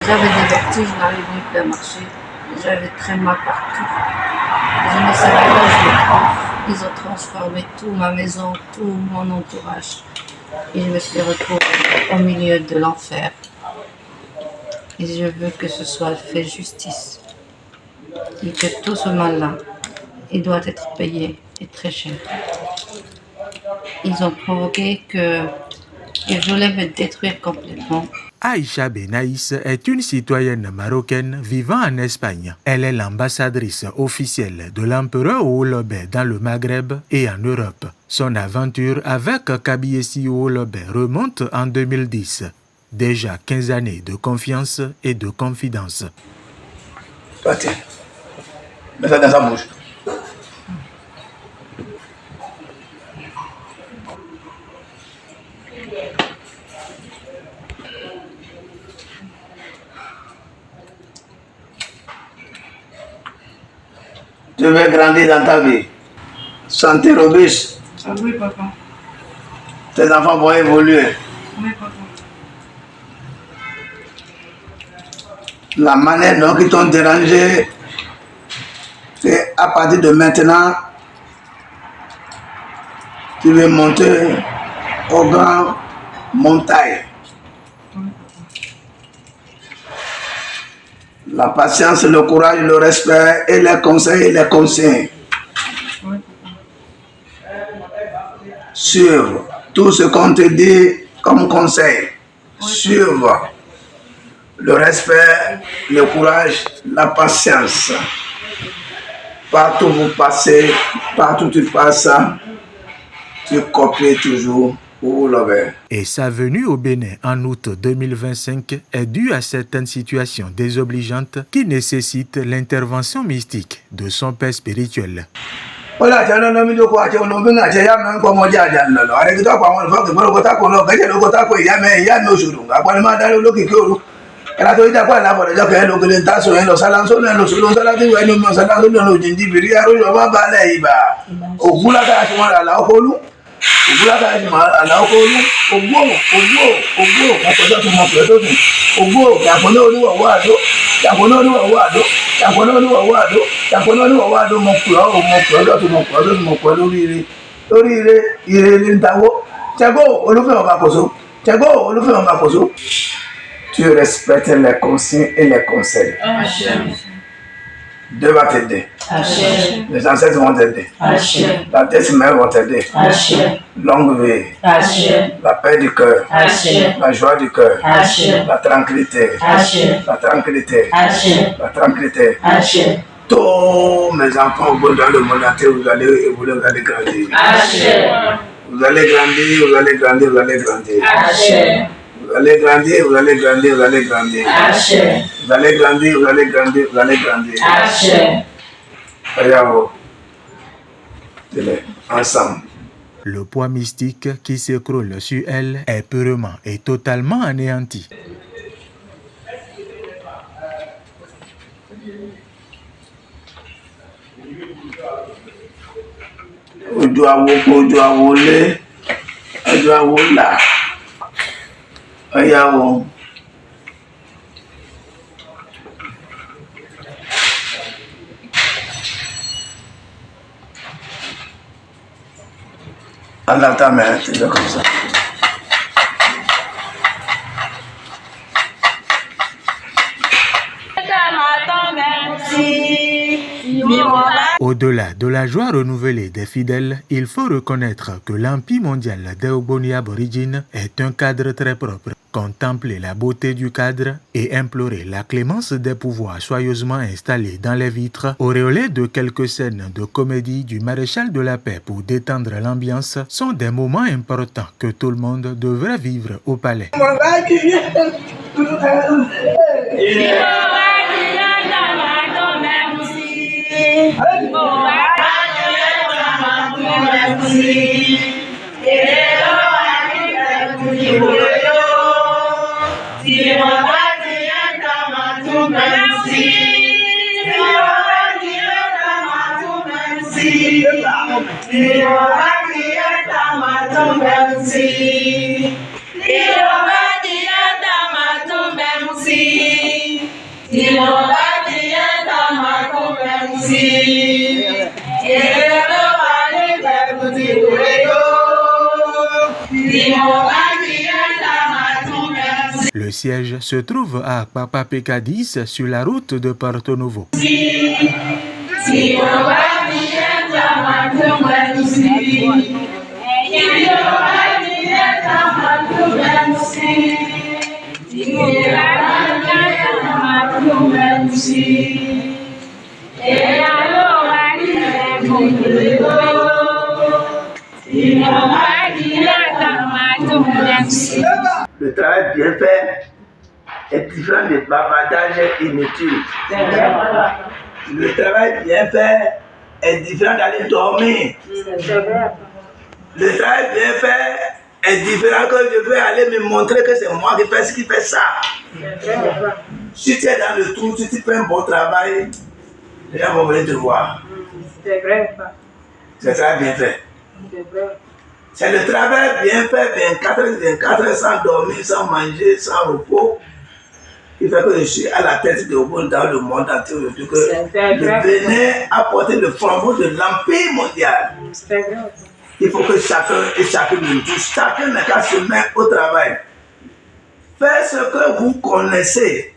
J'avais des vertiges, je n'arrivais plus à marcher. J'avais très mal partout. Je ne savais pas où je me trouve. Ils ont transformé tout, ma maison, tout mon entourage. Et je me suis retrouvée au milieu de l'enfer. Et je veux que ce soit fait justice. Et que tout ce mal-là, il doit être payé et très cher. Ils ont provoqué qu'ils voulaient me détruire complètement. Aïcha Benaïs est une citoyenne marocaine vivant en Espagne. Elle est l'ambassadrice officielle de l'empereur Oulobé dans le Maghreb et en Europe. Son aventure avec Kabiesi Oulobé remonte en 2010. Déjà 15 années de confiance et de confidence. Tiens, mets ça dans sa bouche. Tu veux grandir dans ta vie. Santé robuste. Oui, papa. Tes enfants vont évoluer. Oui, papa. La manière dont ils t'ont dérangé, c'est à partir de maintenant, tu veux monter aux grandes montagnes. La patience, le courage, le respect et les conseils et les consignes. Suivre tout ce qu'on te dit comme conseil. Suivre le respect, le courage, la patience. Partout où vous passez, partout où tu passes, tu copies toujours. Et sa venue au Bénin en août 2025 est due à certaines situations désobligeantes qui nécessitent l'intervention mystique de son père spirituel. Tu respectes les consignes et les conseils. Dieu va t'aider. Les ancêtres vont t'aider. La décimère vont t'aider. Longue vie. La paix du cœur. La joie du cœur. La tranquillité. La tranquillité. La tranquillité. Tous mes enfants au bout dans le monde entier, vous allez évoluer, vous allez grandir. Vous allez grandir, vous allez grandir, vous allez grandir. Vous allez grandir, vous allez grandir, vous allez grandir. Vous allez grandir, vous allez grandir, vous allez grandir. Ensemble. Le poids mystique qui s'écroule sur elle est purement et totalement anéanti. Allah ta main, tu fais comme ça. Au-delà de la joie renouvelée des fidèles, il faut reconnaître que l'Empire mondial des Ogboni aborigines est un cadre très propre. Contempler la beauté du cadre et implorer la clémence des pouvoirs soigneusement installés dans les vitres, auréolés de quelques scènes de comédie du maréchal de la paix pour détendre l'ambiance, sont des moments importants que tout le monde devrait vivre au palais. Le siège se trouve à Papapeka 10 sur la route de Porto Novo. Le travail bien fait est différent des bavardages inutiles. Le travail bien fait est différent d'aller dormir. Le travail bien fait est différent que je vais aller me montrer que c'est moi qui fais ça. Si tu es dans le trou, si tu fais un bon travail, les gens vont venir te voir. C'est le travail bien fait. C'est le travail bien fait 24 heures sans dormir, sans manger, sans repos. Il fait que je suis à la tête de Obon dans le monde entier aujourd'hui, que le Bénin a porté le flambeau de l'Empire mondial. Il faut que chacun et chacune de nous, chacun n'a qu'à se mettre au travail. Faites ce que vous connaissez.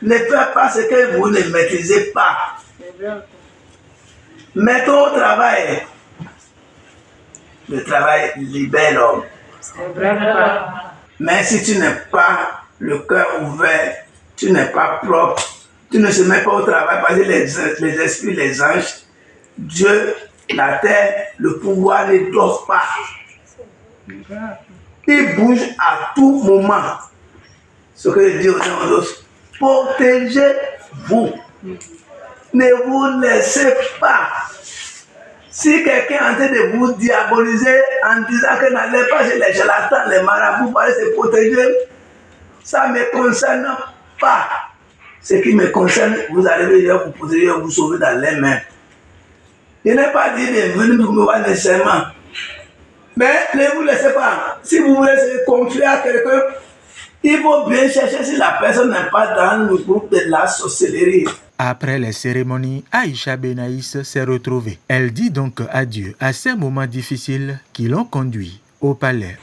Ne faites pas ce que vous ne maîtrisez pas. Mettons au travail. Le travail libère l'homme. Mais si tu n'es pas le cœur ouvert, tu n'es pas propre, tu ne se mets pas au travail parce que les esprits, les anges, Dieu, la terre, le pouvoir ne dort pas. Il bouge à tout moment. Ce que je dis aux gens, protégez-vous. Ne vous laissez pas. Si quelqu'un est en train de vous diaboliser en disant que n'allez pas chez les charlatans, les marabouts, pour aller se protéger, ça ne me concerne pas. Ce qui me concerne, vous arrivez à vous protéger, vous sauver dans les mains. Je n'ai pas dit de venir pour me voir nécessairement. Mais ne vous laissez pas. Si vous voulez se confier à quelqu'un, il faut bien chercher si la personne n'est pas dans le groupe de la sorcellerie. Après les cérémonies, Aïcha Benaïs s'est retrouvée. Elle dit donc adieu à ces moments difficiles qui l'ont conduit au palais.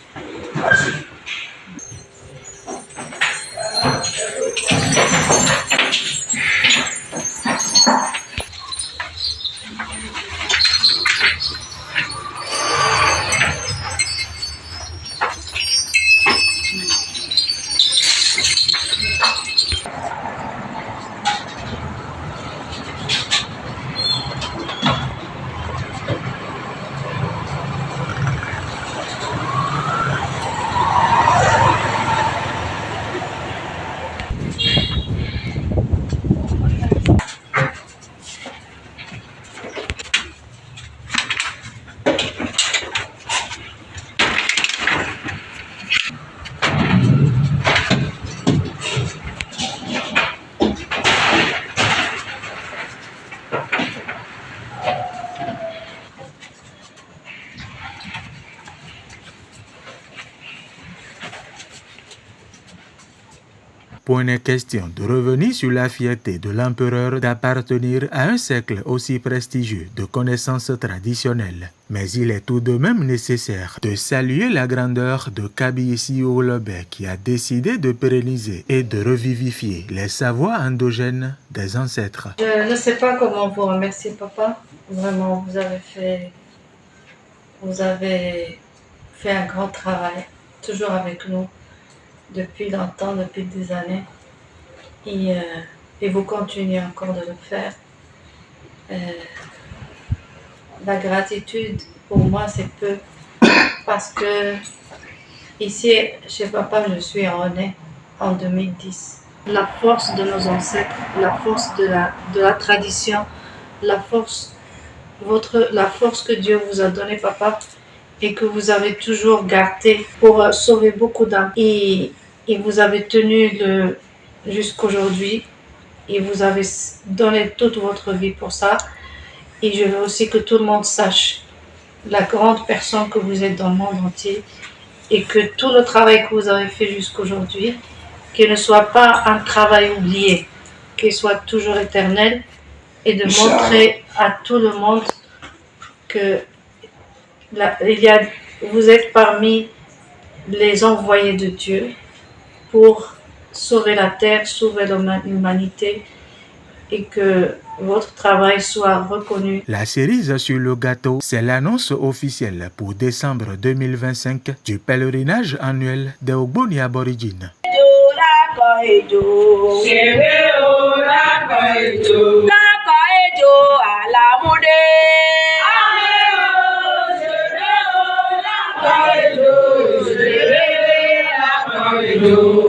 Point n'est question de revenir sur la fierté de l'empereur d'appartenir à un cercle aussi prestigieux de connaissances traditionnelles. Mais il est tout de même nécessaire de saluer la grandeur de Kabi Olobé qui a décidé de pérenniser et de revivifier les savoirs endogènes des ancêtres. Je ne sais pas comment vous remercier, papa. Vraiment, vous avez fait un grand travail, toujours avec nous. Depuis longtemps, depuis des années, et vous continuez encore de le faire. La gratitude, pour moi, c'est peu, parce que ici, chez papa, je suis né en 2010. La force de nos ancêtres, la force de la tradition, la force que Dieu vous a donnée, papa, et que vous avez toujours gardé pour sauver beaucoup d'âmes. Et vous avez tenu jusqu'aujourd'hui. Et vous avez donné toute votre vie pour ça. Et je veux aussi que tout le monde sache la grande personne que vous êtes dans le monde entier. Et que tout le travail que vous avez fait jusqu'aujourd'hui, qu'il ne soit pas un travail oublié. qui soit toujours éternel et de montrer à tout le monde que vous êtes parmi les envoyés de Dieu pour sauver la terre, sauver l'humanité et que votre travail soit reconnu. La cerise sur le gâteau, c'est l'annonce officielle pour décembre 2025 du pèlerinage annuel des Ogboni aborigines. Do